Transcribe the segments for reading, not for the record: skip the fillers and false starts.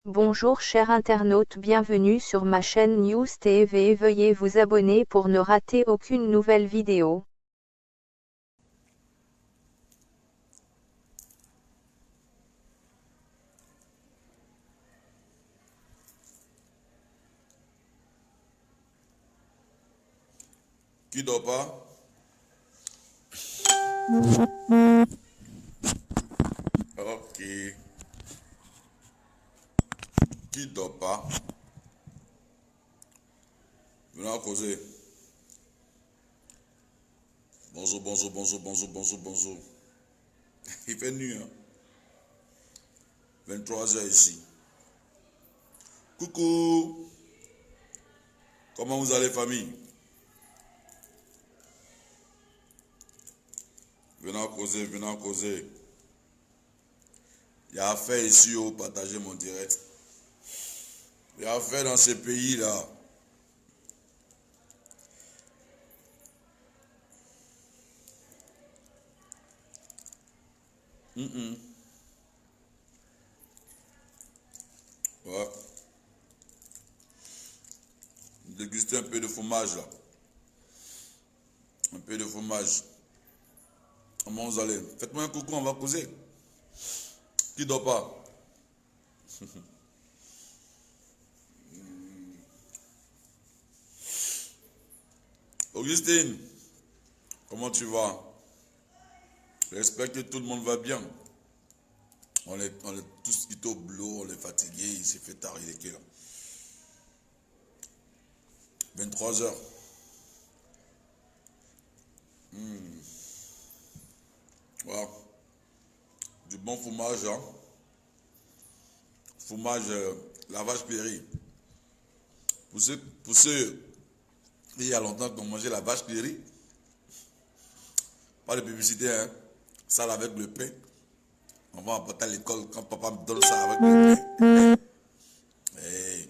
Bonjour chers internautes, bienvenue sur ma chaîne News TV. Veuillez vous abonner pour ne rater aucune nouvelle vidéo. Qui dort pas? Ok. Qui dort pas? Venons causer. Bonjour, bonjour, bonjour, bonjour, bonjour, bonjour. Il fait nuit, hein? 23h ici. Coucou. Comment vous allez, famille? Venons causer, venons causer. Il y a affaire ici, au partager mon direct. Il y a affaire dans ce pays-là. Ouais. Déguster un peu de fromage, là. Un peu de fromage. Comment vous allez? Faites-moi un coucou, on va causer. Qui dort pas? Augustine, comment tu vas? J'espère que tout le monde va bien. On est tous quittés au boulot, on est fatigué, il s'est fait tard, il est quelle heure? 23h. Voilà. Du bon fromage, hein. Fromage, la vache Cléry. Pour ceux, il y a longtemps qu'on mangeait la vache Cléry, pas de publicité, hein. Ça avec le pain. On va apporter à l'école quand papa me donne ça avec le pain. Et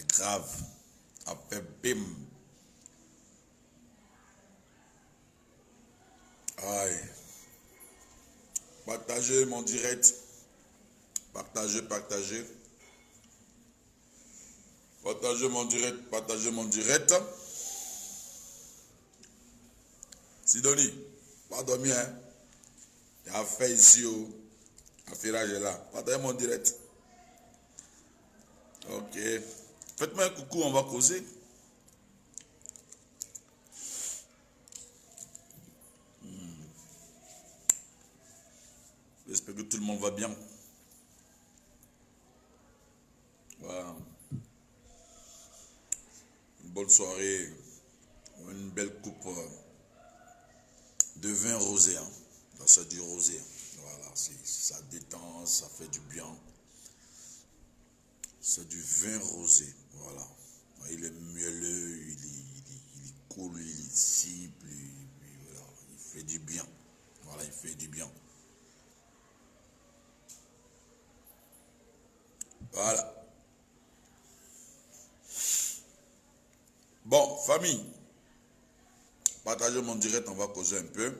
grave. Après, bim. Aïe. Partagez mon direct. Partagez, partagez. Partagez mon direct, partagez mon direct. Sidonie, pas dormir, hein. Il y a affaire ici, oh. Affairage est là. Partagez mon direct. Ok. Faites-moi un coucou, on va causer. J'espère que tout le monde va bien. Voilà. Une bonne soirée. Une belle coupe de vin rosé, hein. Là, c'est du rosé. Voilà, ça détend, ça fait du bien. C'est du vin rosé. Voilà. Il est mielleux, il est cool, il est simple. Voilà. Il fait du bien. Voilà, il fait du bien. Voilà. Bon, famille, partagez mon direct, on va causer un peu.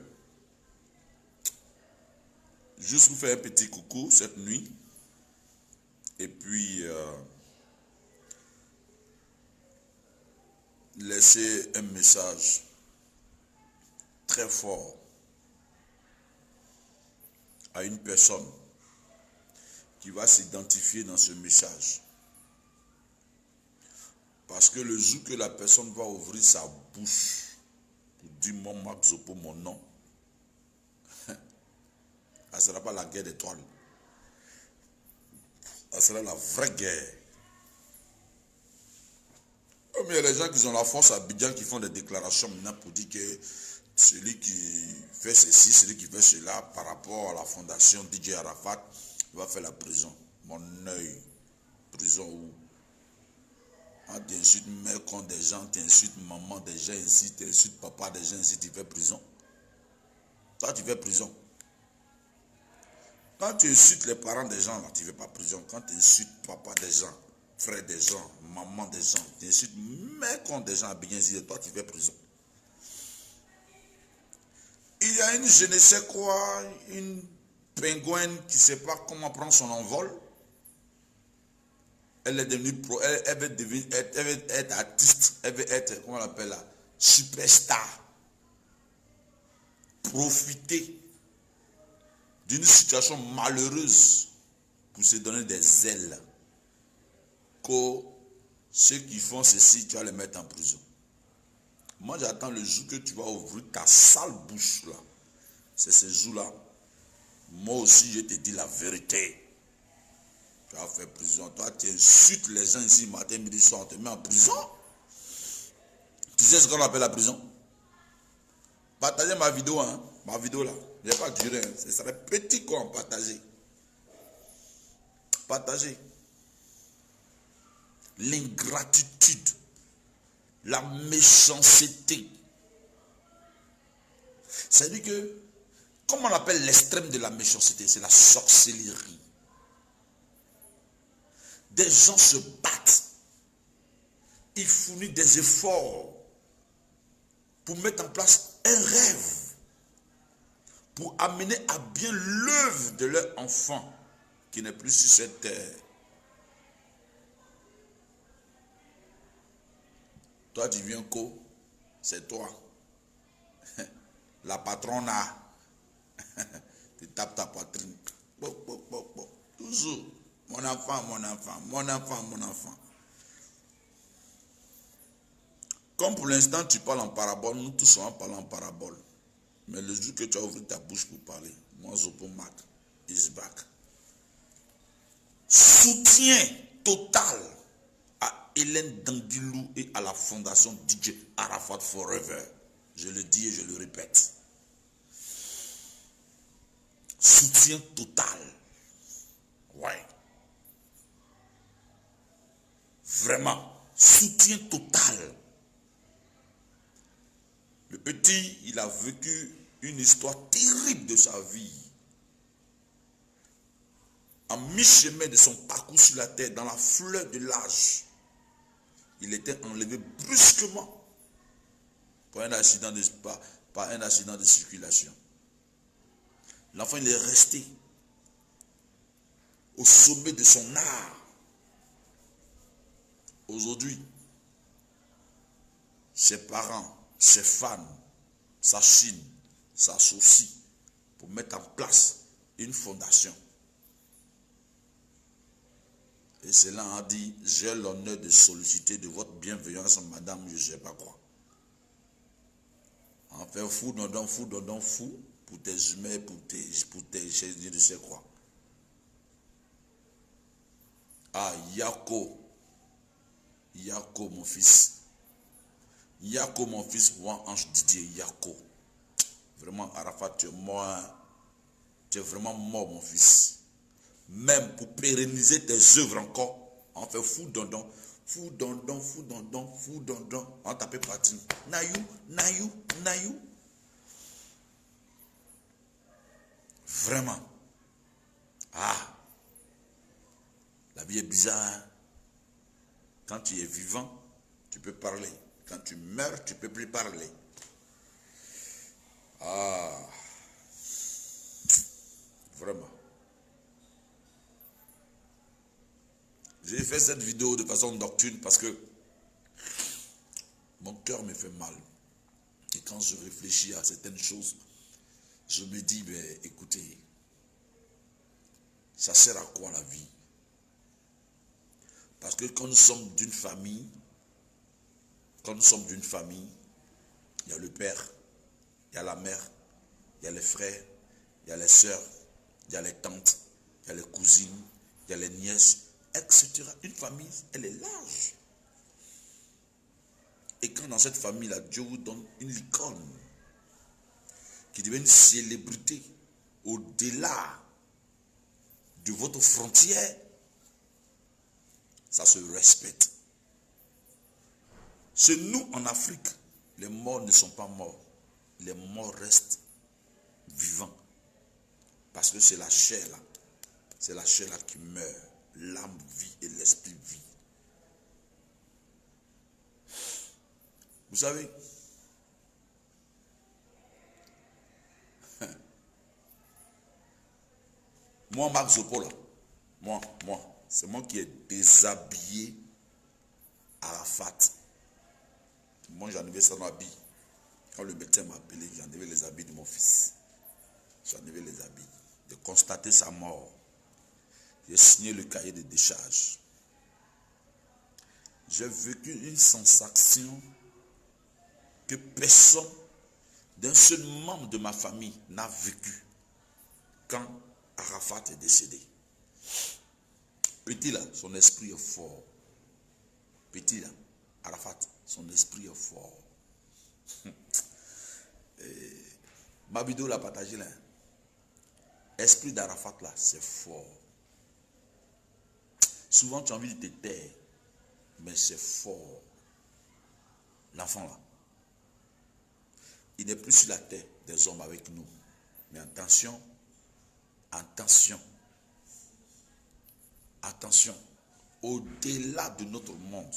Juste vous faire un petit coucou cette nuit. Et puis, laisser un message très fort à une personne qui va s'identifier dans ce message. Parce que le jour que la personne va ouvrir sa bouche pour dire mon Max Zopo, mon nom, ça ne sera pas la guerre d'étoiles. Ça sera la vraie guerre. Comme il y a les gens qui ont la force à Abidjan qui font des déclarations maintenant pour dire que celui qui fait ceci, celui qui fait cela par rapport à la fondation DJ Arafat, il va faire la prison. Mon œil, prison où? Quand tu insultes mère contre des gens, tu insultes maman des gens ici, tu insultes papa des gens ici, tu fais prison. Toi, tu fais prison. Quand tu insultes les parents des gens, là, tu ne fais pas prison. Quand tu insultes papa des gens, frère des gens, maman des gens, tu insultes mère contre des gens à bien ici, toi, tu fais prison. Il y a une je ne sais quoi, une pingouine qui ne sait pas comment prendre son envol. Elle est devenue pro, elle veut devenir, elle veut être artiste, elle veut être, comment on l'appelle là, superstar. Profiter d'une situation malheureuse pour se donner des ailes. Que ceux qui font ceci, tu vas les mettre en prison. Moi, j'attends le jour que tu vas ouvrir ta sale bouche là. C'est ce jour-là. Moi aussi, je te dis la vérité. Tu vas faire prison. Toi, tu insultes les gens ici, matin, midi, soir, on te met en prison. Tu sais ce qu'on appelle la prison? Partagez ma vidéo, hein. Ma vidéo là. Je n'ai pas duré. Hein. Ce serait petit quoi, partager. Partagez. L'ingratitude. La méchanceté. C'est-à-dire que, comment on appelle l'extrême de la méchanceté? C'est la sorcellerie. Des gens se battent. Ils fournissent des efforts pour mettre en place un rêve, pour amener à bien l'œuvre de leur enfant qui n'est plus sur cette terre. Toi, tu viens co, c'est toi. La patronne a. Tu tapes ta poitrine. Toujours. Mon enfant, mon enfant, mon enfant, mon enfant. Comme pour l'instant, tu parles en parabole, nous tous on parle en parabole. Mais le jour que tu as ouvert ta bouche pour parler, moi, Zopo Mac is back. Soutien total à Hélène Dandilou et à la fondation DJ Arafat Forever. Je le dis et je le répète. Soutien total. Ouais. Vraiment. Soutien total. Le petit, il a vécu une histoire terrible de sa vie. En mi-chemin de son parcours sur la terre, dans la fleur de l'âge, il était enlevé brusquement par un accident de circulation. L'enfant, il est resté au sommet de son art. Aujourd'hui, ses parents, ses fans, s'achinent, s'associent pour mettre en place une fondation. Et cela a dit, j'ai l'honneur de solliciter de votre bienveillance, madame, je ne sais pas quoi. En fait, fou, pour tes humains, pour tes chaises, je ne sais quoi. Ah, Yako, mon fils. Yako, mon fils, moi, Ange Didier, Yako. Vraiment, Arafat, tu es mort. Tu es vraiment mort, mon fils. Même pour pérenniser tes œuvres encore, on fait fou dondon, on tape patine. Naïou. Vraiment. Ah, la vie est bizarre. Hein? Quand tu es vivant, tu peux parler. Quand tu meurs, tu ne peux plus parler. Ah, vraiment. J'ai fait cette vidéo de façon nocturne parce que mon cœur me fait mal. Et quand je réfléchis à certaines choses, je me dis, mais écoutez, ça sert à quoi la vie? Parce que quand nous sommes d'une famille, il y a le père, il y a la mère, il y a les frères, il y a les sœurs, il y a les tantes, il y a les cousines, il y a les nièces, etc. Une famille, elle est large. Et quand dans cette famille-là, Dieu vous donne une licorne qui devient une célébrité au-delà de votre frontière, ça se respecte. Chez nous, en Afrique, les morts ne sont pas morts. Les morts restent vivants. Parce que c'est la chair là. C'est la chair là qui meurt. L'âme vit et l'esprit vit. Vous savez, moi, Marc Zopo là, moi, C'est moi qui ai déshabillé Arafat. Moi, j'enlevais ça dans l'habit. Quand le médecin m'a appelé, j'enlevais les habits de mon fils. J'enlevais les habits. J'ai constaté sa mort. J'ai signé le cahier de décharge. J'ai vécu une sensation que personne d'un seul membre de ma famille n'a vécu quand Arafat est décédé. Petit là, son esprit est fort. Petit là, Arafat, son esprit est fort. Ma vidéo l'a partagé là. Esprit d'Arafat là, c'est fort. Souvent tu as envie de te taire, mais c'est fort. L'enfant là, il n'est plus sur la terre des hommes avec nous. Mais attention, attention, attention. Au-delà de notre monde,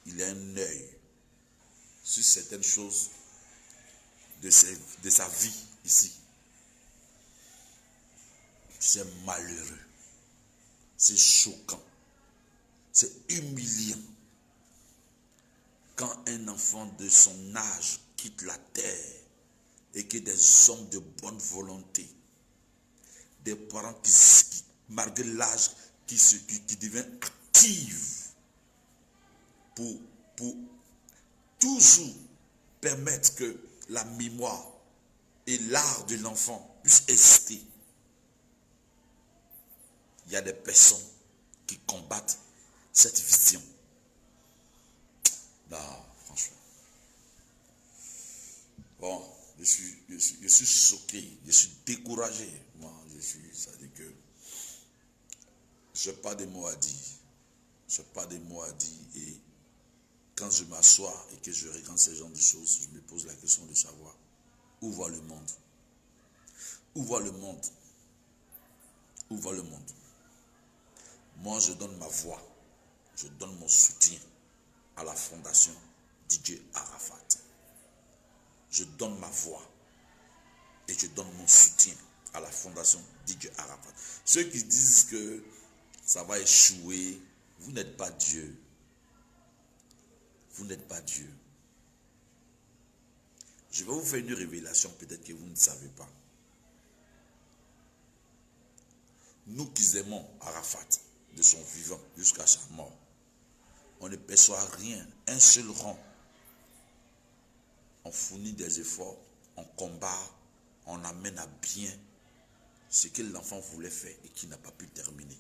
il a un œil sur certaines choses de sa vie ici. C'est malheureux, c'est choquant, c'est humiliant. Quand un enfant de son âge quitte la terre et que des hommes de bonne volonté, des parents qui malgré l'âge, qui deviennent actifs pour toujours permettre que la mémoire et l'art de l'enfant puissent exister. Il y a des personnes qui combattent cette vision. Non, franchement. Bon, je suis choqué, je suis découragé. Moi, ça dit que je n'ai pas de mots à dire. Je n'ai pas de mots à dire. Et quand je m'assois et que je regarde ce genre de choses, je me pose la question de savoir où va le monde. Où va le monde? Où va le monde? Moi, je donne ma voix, je donne mon soutien à la fondation DJ Arafat. Je donne ma voix et je donne mon soutien à la fondation DJ Arafat. Ceux qui disent que ça va échouer, vous n'êtes pas Dieu. Vous n'êtes pas Dieu. Je vais vous faire une révélation, peut-être que vous ne savez pas. Nous qui aimons Arafat, de son vivant jusqu'à sa mort, on ne perçoit rien, un seul rang. On fournit des efforts, on combat, on amène à bien ce que l'enfant voulait faire et qui n'a pas pu terminer.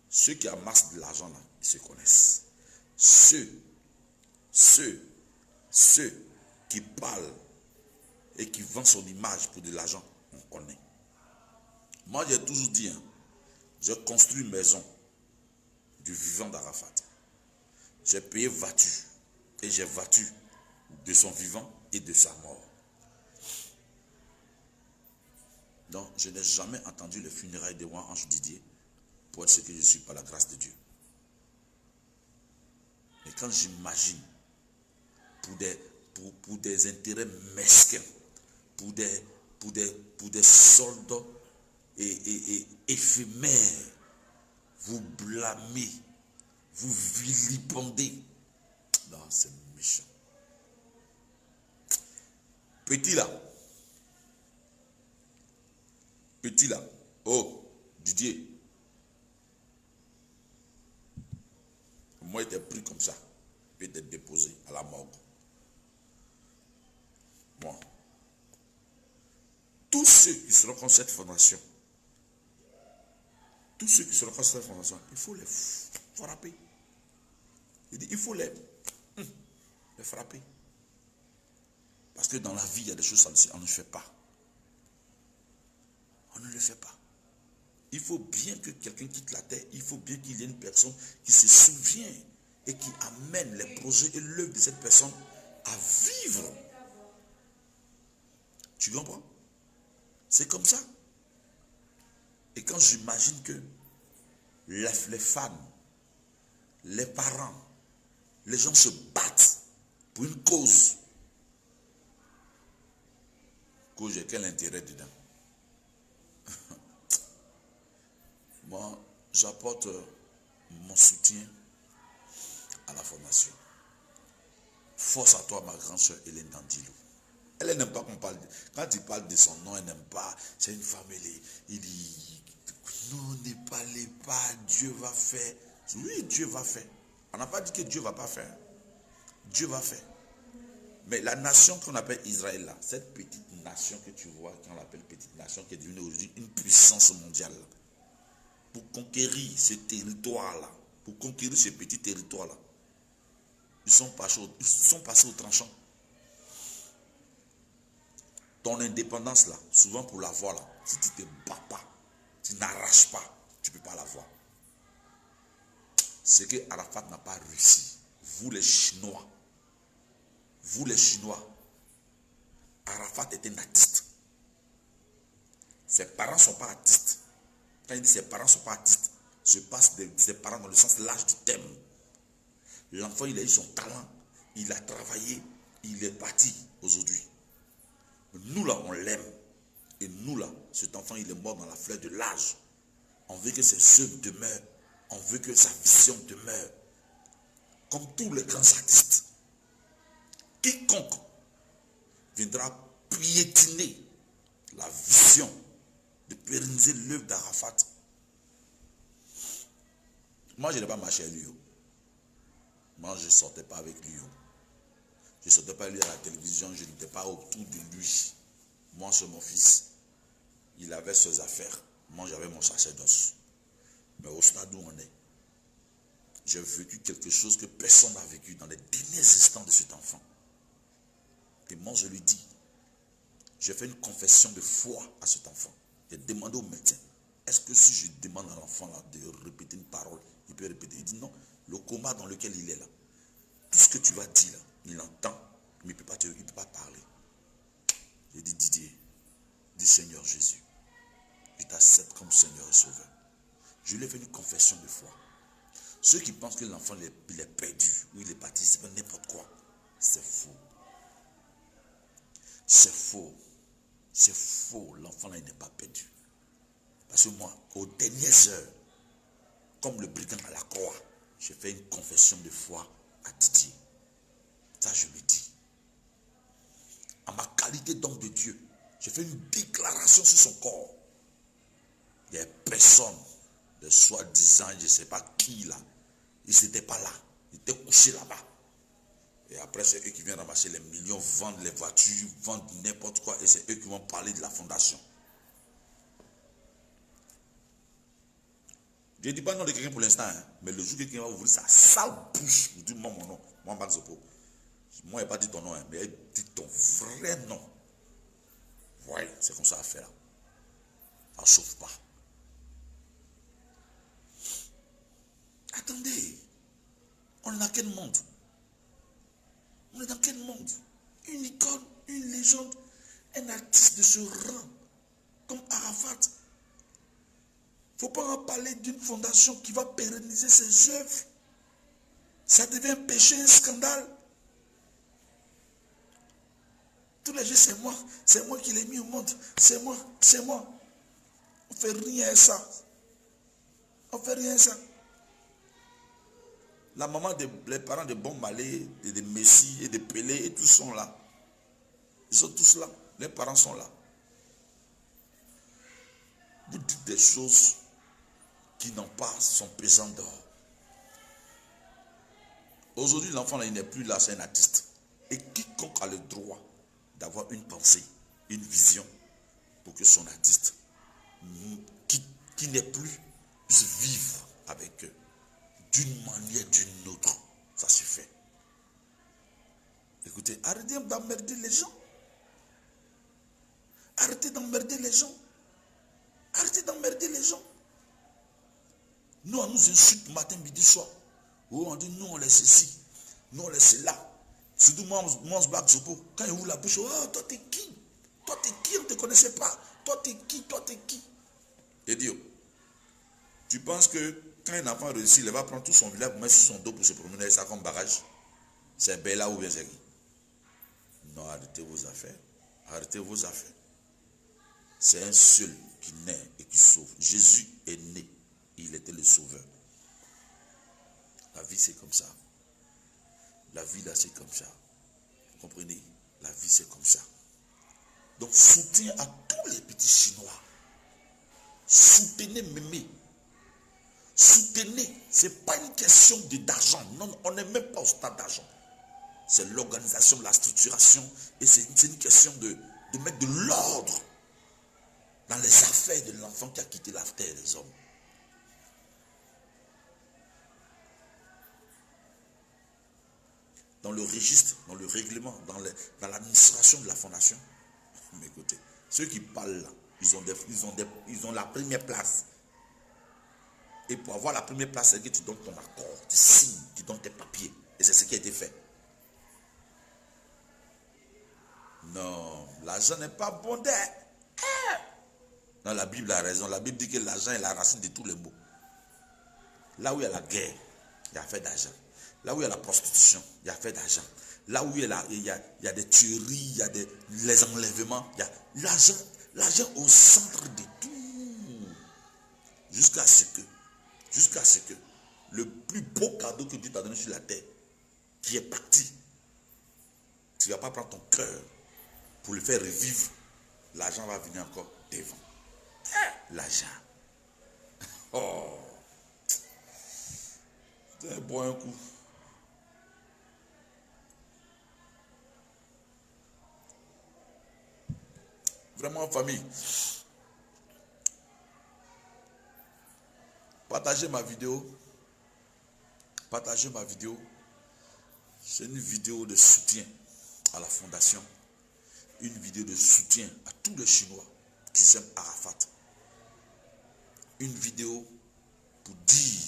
Ceux qui amassent de l'argent là, ils se connaissent. Ceux qui parlent et qui vendent son image pour de l'argent, on connaît. Moi, j'ai toujours dit, j'ai construit une maison du vivant d'Arafat. J'ai payé voiture et j'ai battu de son vivant et de sa mort. Donc, je n'ai jamais entendu les funérailles de roi Ange Didier pour être ce que je suis par la grâce de Dieu. Et quand j'imagine pour des intérêts mesquins, pour des soldes et éphémères, vous blâmez, vous vilipendez. Non, c'est méchant. Petit là, oh, Didier, moi il était pris comme ça, puis d'être déposé à la morgue. Bon, tous ceux qui seront contre cette fondation, il faut les frapper. Il dit, il faut les frapper. Parce que dans la vie, il y a des choses on ne fait pas. On ne le fait pas. Il faut bien que quelqu'un quitte la terre. Il faut bien qu'il y ait une personne qui se souvient et qui amène les projets et l'œuvre de cette personne à vivre. Tu comprends? C'est comme ça. Et quand j'imagine que les femmes, les parents, les gens se battent pour une cause, j'ai quel intérêt dedans? Moi, j'apporte mon soutien à la formation. Force à toi, ma grande soeur Hélène Dandilou. Elle n'aime pas qu'on parle. Quand il parle de son nom, elle n'aime pas. C'est une femme, il dit, non, ne parlez pas, Dieu va faire. Oui, Dieu va faire. On n'a pas dit que Dieu ne va pas faire. Dieu va faire. Mais la nation qu'on appelle Israël, là, cette petite nation que tu vois, qu'on appelle petite nation, qui est devenue aujourd'hui une puissance mondiale, pour conquérir ce territoire-là, pour conquérir ce petit territoire-là, ils sont passés au tranchant. Ton indépendance là, souvent pour l'avoir là, si tu ne te bats pas, tu n'arraches pas, tu ne peux pas l'avoir. C'est que Arafat n'a pas réussi. Vous les Chinois, Arafat était un artiste. Ses parents ne sont pas artistes. Quand il dit ses parents ne sont pas artistes, je passe de ses parents dans le sens large du terme. L'enfant, il a eu son talent, il a travaillé, il est parti aujourd'hui. Nous là, on l'aime. Et nous là, cet enfant, il est mort dans la fleur de l'âge. On veut que ses œuvres demeurent. On veut que sa vision demeure. Comme tous les grands artistes. Quiconque viendra piétiner la vision de pérenniser l'œuvre d'Arafat. Moi, je n'ai pas marché à lui. Moi, je ne sortais pas avec lui. Je ne sortais pas lui à la télévision, je n'étais pas autour de lui. Moi, c'est mon fils. Il avait ses affaires. Moi, j'avais mon sacerdoce. Mais au stade où on est, j'ai vécu quelque chose que personne n'a vécu dans les derniers instants de cet enfant. Et moi, je lui dis, j'ai fait une confession de foi à cet enfant. J'ai demandé au médecin, est-ce que si je demande à l'enfant là de répéter une parole, il peut répéter? Il dit non, le coma dans lequel il est là, tout ce que tu vas dire là, il entend, mais il ne peut pas parler. J'ai dit, Didier, dis Seigneur Jésus, je t'accepte comme Seigneur et Sauveur. Je lui ai fait une confession de foi. Ceux qui pensent que l'enfant il est perdu ou il est parti, c'est pas n'importe quoi. C'est faux. C'est faux. C'est faux. L'enfant là, il n'est pas perdu. Parce que moi, aux dernières heures, comme le brigand à la croix, j'ai fait une confession de foi à Didier. Ça, je le dis. En ma qualité d'homme de Dieu, j'ai fait une déclaration sur son corps. Il n'y a personne de soi-disant, je ne sais pas qui là. Ils n'étaient pas là. Ils étaient couchés là-bas. Et après, c'est eux qui viennent ramasser les millions, vendre les voitures, vendre n'importe quoi. Et c'est eux qui vont parler de la fondation. Je ne dis pas non de quelqu'un pour l'instant, hein, mais le jour que quelqu'un va ouvrir sa sale bouche, vous dites moi mon nom, moi Max Zopo. Moi, il n'a pas dit ton nom, hein, mais il dit ton vrai nom. Ouais, c'est comme ça à faire. Ça ne chauffe pas. Attendez, on est dans quel monde? On est dans quel monde? Une icône, une légende, un artiste de ce rang, comme Arafat. Il ne faut pas en parler d'une fondation qui va pérenniser ses œuvres. Ça devient un péché, un scandale. Tous les jours, c'est moi qui l'ai mis au monde, c'est moi. On ne fait rien à ça. On ne fait rien à ça. La maman, les parents de Bon Malé, de Messi et de Pelé, et tous sont là. Ils sont tous là. Les parents sont là. Vous dites des choses qui n'ont pas son pesant d'or. Aujourd'hui, l'enfant là, il n'est plus là, c'est un artiste. Et quiconque a le droit d'avoir une pensée, une vision, pour que son artiste, qui n'est plus, puisse vivre avec eux. D'une manière, d'une autre, ça se fait. Écoutez, arrêtez d'emmerder les gens. Arrêtez d'emmerder les gens. Arrêtez d'emmerder les gens. Nous, on nous insulte matin, midi, soir. Oh, on dit, nous, on laisse ceci. Nous, on laisse là. Surtout moi, on se bat Zopo. Quand il ouvre la bouche, oh, toi, t'es qui? Toi, t'es qui? On ne te connaissait pas. Toi, t'es qui? Toi, t'es qui? Et Dieu, tu penses que quand un enfant réussit, il va prendre tout son village pour mettre sur son dos pour se promener avec ça comme barrage? C'est Bella ou bien c'est qui? Non, arrêtez vos affaires. Arrêtez vos affaires. C'est un seul qui naît et qui sauve. Jésus est né Il était le sauveur. La vie, c'est comme ça. La vie, là, c'est comme ça. Vous comprenez? La vie, c'est comme ça. Donc, soutien à tous les petits Chinois. Soutenez Mémé. Soutenez. Ce n'est pas une question d'argent. Non, on n'est même pas au stade d'argent. C'est l'organisation, la structuration. Et c'est une question de mettre de l'ordre dans les affaires de l'enfant qui a quitté la terre des hommes. Dans le registre, dans le règlement, dans l'administration de la fondation. Mais écoutez, ceux qui parlent là, ils ont la première place. Et pour avoir la première place, c'est que tu donnes ton accord, tu signes, tu donnes tes papiers. Et c'est ce qui a été fait. Non, l'argent n'est pas bon. Non, la Bible a raison. La Bible dit que l'argent est la racine de tous les maux. Là où il y a la guerre, il y a affaire d'argent. Là où il y a la prostitution, il y a affaire d'argent. Là où il y a des tueries, il y a les enlèvements, il y a l'argent au centre de tout. Jusqu'à ce que le plus beau cadeau que Dieu t'a donné sur la terre, qui est parti, tu ne vas pas prendre ton cœur pour le faire revivre. L'argent va venir encore devant. L'argent. Oh. C'est bon un coup. Vraiment, famille. Partagez ma vidéo. Partagez ma vidéo. C'est une vidéo de soutien à la fondation. Une vidéo de soutien à tous les Chinois qui s'aiment Arafat. Une vidéo pour dire,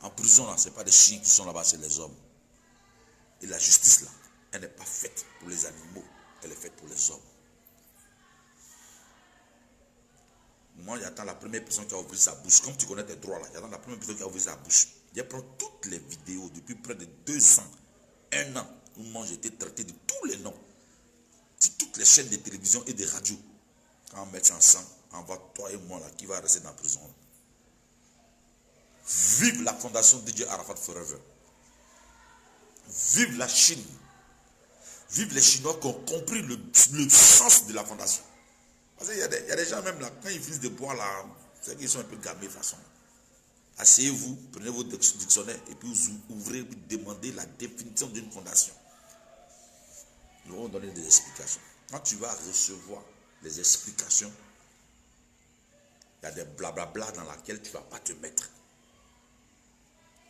en prison, là, ce n'est pas des chiens qui sont là-bas, c'est les hommes. Et la justice, là, elle n'est pas faite pour les animaux, elle est faite pour les hommes. Moi, j'attends la première personne qui a ouvert sa bouche. Comme tu connais tes droits, là, j'attends la première personne qui a ouvert sa bouche. Je prends toutes les vidéos depuis près de 2 ans, 1 an, où moi j'ai été traité de tous les noms. Si toutes les chaînes de télévision et de radio, quand on met ça ensemble, on va toi et moi là, qui va rester dans la prison. Là. Vive la fondation DJ Arafat Forever. Vive la Chine. Vive les Chinois qui ont compris le sens de la fondation. Parce qu'il y a des gens même là, quand ils finissent de boire là, c'est qu'ils sont un peu gamés de façon. Asseyez-vous, prenez votre dictionnaire et puis vous ouvrez, vous demandez la définition d'une fondation. Nous allons donner des explications. Quand tu vas recevoir les explications, il y a des blablabla dans lesquels tu ne vas pas te mettre.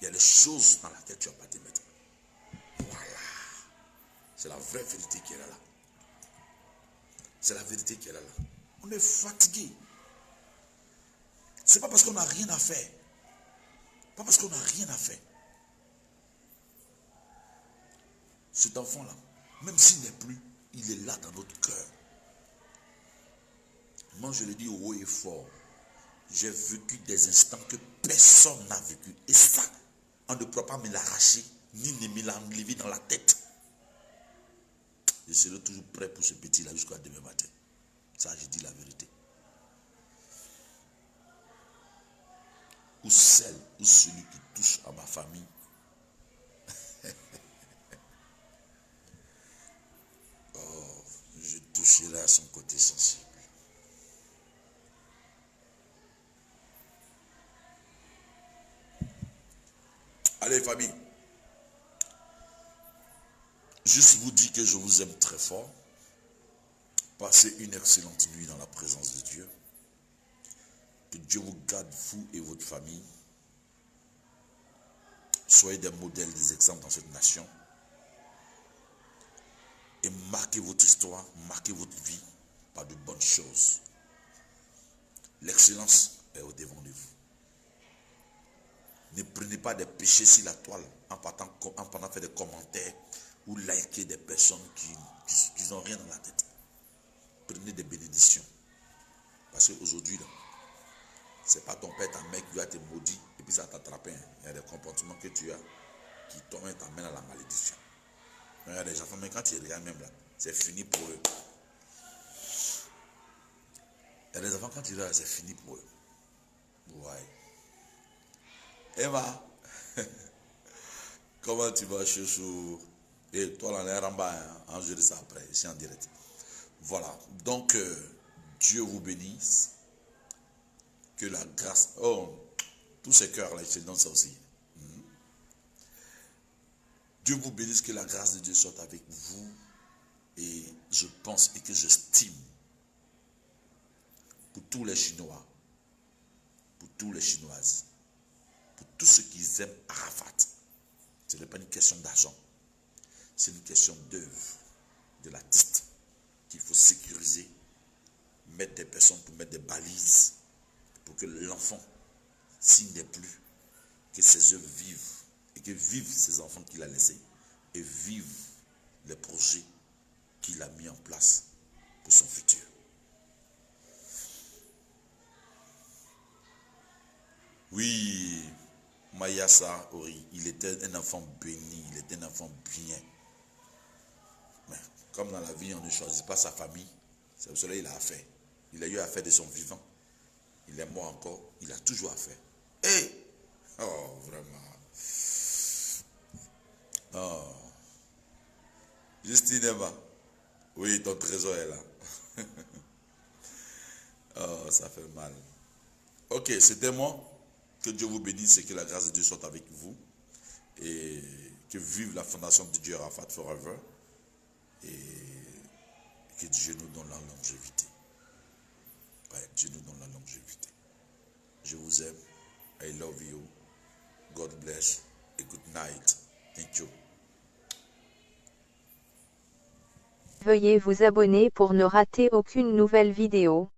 Il y a des choses dans lesquelles tu ne vas pas te mettre. Voilà. C'est la vraie vérité qui est là. C'est la vérité qui est là. On est fatigué. C'est pas parce qu'on n'a rien à faire. Pas parce qu'on n'a rien à faire. Cet enfant-là, même s'il n'est plus, il est là dans notre cœur. Moi, je le dis haut et fort. J'ai vécu des instants que personne n'a vécu. Et ça, on ne pourra pas me l'arracher, ni me l'enlever dans la tête. Je serai toujours prêt pour ce petit-là jusqu'à demain matin. Ça, je dis la vérité. Ou celle, ou celui qui touche à ma famille. Oh, je toucherai à son côté sensible. Allez, famille. Juste vous dire que je vous aime très fort. Passez une excellente nuit dans la présence de Dieu. Que Dieu vous garde, vous et votre famille. Soyez des modèles, des exemples dans cette nation. Et marquez votre histoire, marquez votre vie par de bonnes choses. L'excellence est au devant de vous. Ne prenez pas des péchés sur la toile en pendant faire des commentaires ou liker des personnes qui n'ont rien dans la tête. Prenez des bénédictions. Parce qu'aujourd'hui, ce n'est pas ton père, ta mère qui va te maudire et puis ça t'attrape. Il y a des comportements que tu as qui t'amènent à la malédiction. Il y a des enfants, mais quand ils regardent même là, c'est fini pour eux. Il y a des enfants, quand ils regardent, c'est fini pour eux. Ouais. Emma, comment tu vas, chouchou? Et toi, là, on est en bas, hein? On jure ça après, ici en direct. Voilà. Donc, Dieu vous bénisse. Que la grâce. Oh, tous ces cœurs-là, je te donne ça aussi. Dieu vous bénisse, que la grâce de Dieu soit avec vous. Et je pense et que j'estime pour tous les Chinois, pour tous les Chinoises, pour tous ceux qui aiment Arafat. Ce n'est pas une question d'argent. C'est une question d'œuvre, de l'artiste, qu'il faut sécuriser, mettre des personnes pour mettre des balises, pour que l'enfant, s'il n'est plus, que ses œuvres vivent, et que vivent ces enfants qu'il a laissés, et vivent les projets qu'il a mis en place pour son futur. Oui, Mayasa Ori, il était un enfant béni, il était un enfant bien. Mais comme dans la vie, on ne choisit pas sa famille, c'est pour cela qu'il a affaire. Il a eu affaire de son vivant. Il est mort encore, il a toujours affaire. Hey! Oh, vraiment. Oh. Justine Emma. Oui, ton trésor est là. Oh, ça fait mal. Ok, c'était moi. Que Dieu vous bénisse et que la grâce de Dieu soit avec vous. Et que vive la fondation de Dieu Arafat forever. Et que Dieu nous donne la longévité. Ouais, Dieu nous donne la longévité. Je vous aime. I love you. God bless. Et good night. Thank you. Veuillez vous abonner pour ne rater aucune nouvelle vidéo.